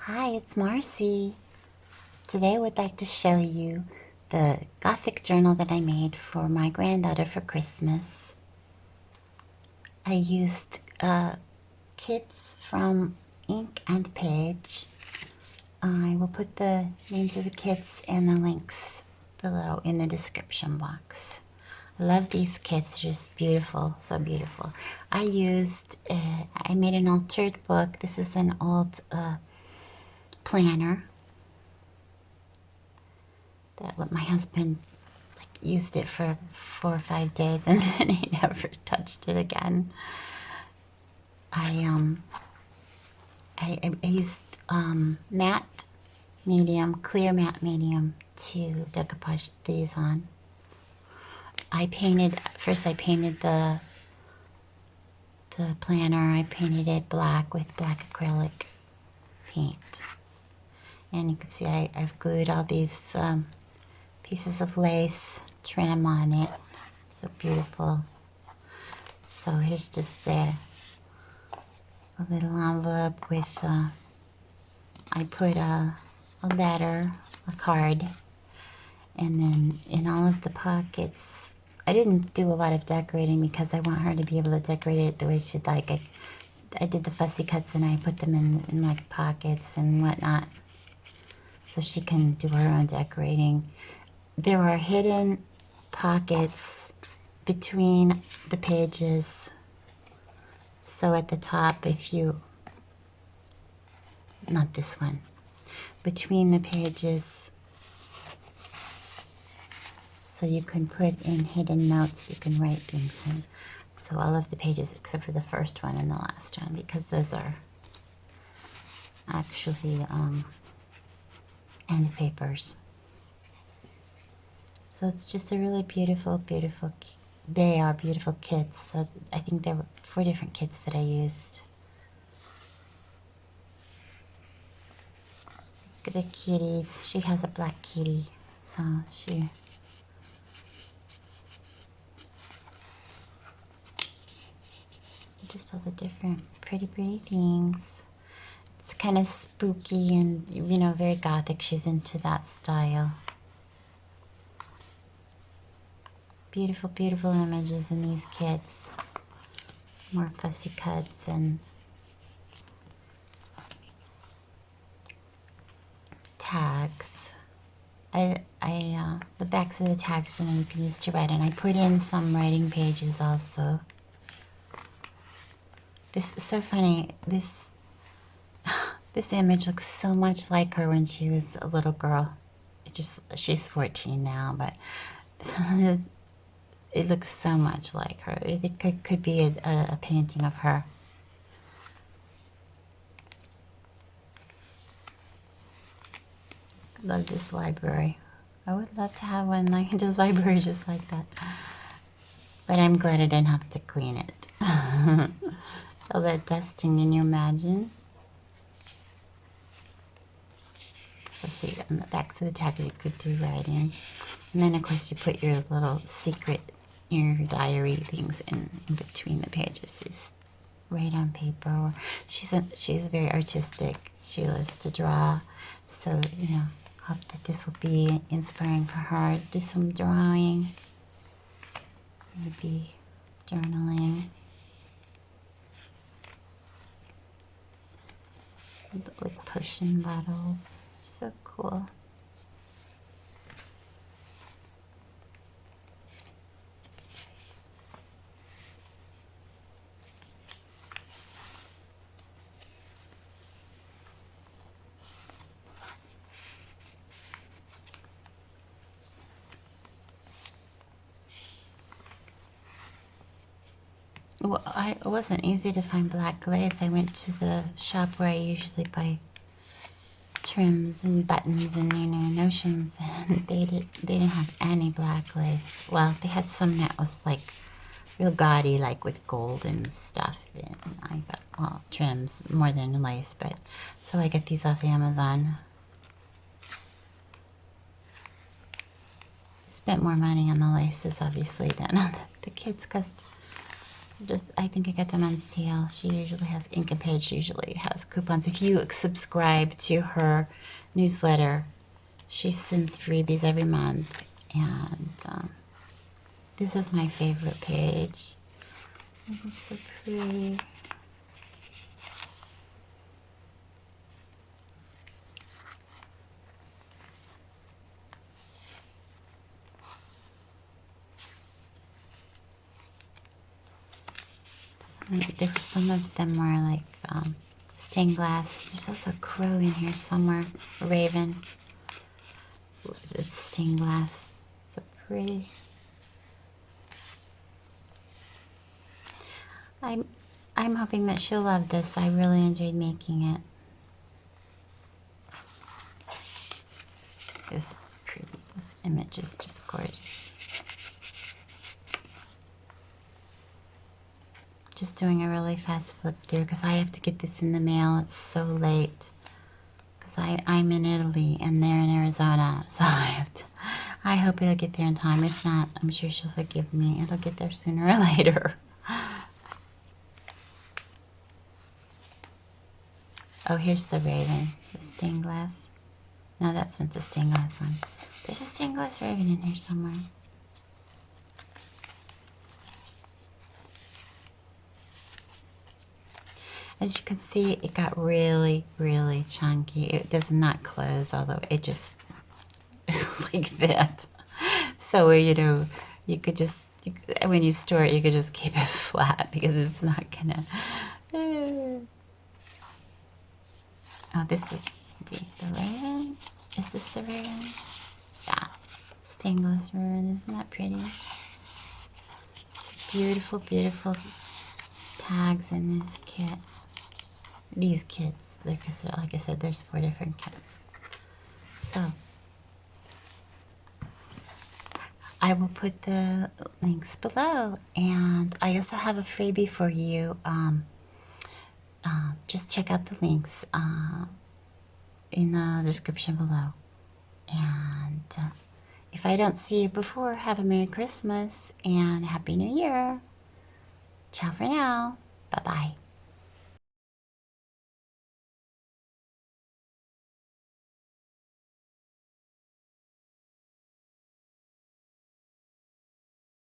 Hi, it's Marcy. Today I would like to show you the Gothic journal that I made for my granddaughter for Christmas. I used kits from Ink and Page. I will put the names of the kits and the links below in the description box. I love these kits, they're just beautiful, so beautiful. I made an altered book. This is an old planner that what my husband used it for 4 or 5 days and then he never touched it again. I used matte medium, clear matte medium to decoupage these on. First I painted the planner. I painted it black with black acrylic paint. And you can see I've glued all these pieces of lace trim on it. So beautiful. So here's just a little envelope with, I put a letter, a card, and then in all of the pockets, I didn't do a lot of decorating because I want her to be able to decorate it the way she'd like. I did the fussy cuts and I put them in like pockets and whatnot so she can do her own decorating. There are hidden pockets between the pages. So at the top, not this one, between the pages, so you can put in hidden notes, you can write things in. So all of the pages except for the first one and the last one, because those are actually end papers. So it's just a really beautiful, they are beautiful kits. So I think there were 4 different kits that I used. Look at the kitties. She has a black kitty, so just all the different pretty things. It's kind of spooky and, you know, very Gothic. She's into that style. Beautiful images in these kits. More fussy cuts and tags. The backs of the tags, you know, you can use to write, and I put in some writing pages also. This is so funny. This image looks so much like her when she was a little girl. She's 14 now, but it looks so much like her. It could be a painting of her. Love this library. I would love to have one like a library just like that. But I'm glad I didn't have to clean it. All that dusting, can you imagine? So see, on the backs of the tag you could do writing. And then of course you put your little secret, your diary things in between the pages. Just write on paper. Or she's very artistic. She loves to draw. So, you know, hope that this will be inspiring for her. Do some drawing. Maybe journaling. With potion bottles. So cool. Well, it wasn't easy to find black lace. I went to the shop where I usually buy trims and buttons and, you know, notions, and they didn't have any black lace. Well, they had some that was like real gaudy, like with gold and stuff. And I thought, well, trims more than lace, but so I got these off Amazon. Spent more money on the laces, obviously, than on the kids' cost. Just, I think I got them on sale. She usually has, Inca Page usually has coupons. If you subscribe to her newsletter, she sends freebies every month. And this is my favorite page. This is so pretty. Some of them were like stained glass. There's also a crow in here somewhere, a raven. It's stained glass. So pretty. I'm hoping that she'll love this. I really enjoyed making it. This is pretty. This image is just gorgeous. Just doing a really fast flip through because I have to get this in the mail. It's so late because I'm in Italy and they're in Arizona, so I hope it'll get there in time. If not, I'm sure she'll forgive me. It'll get there sooner or later. Oh, here's the raven, the stained glass. No, that's not the stained glass one. There's a stained glass raven in here somewhere. As you can see, it got really, really chunky. It does not close, although it just like that. So, you know, you could just, when you store it, you could just keep it flat because it's not gonna. Oh, this is the raven. Is this the raven? Yeah, stained glass raven. Isn't that pretty? Beautiful, beautiful tags in this kit. These kits, because like I said, there's 4 different kits. So I will put the links below, and I also have a freebie for you. Just check out the links in the description below. And if I don't see you before, have a Merry Christmas and Happy New Year. Ciao for now. Bye-bye.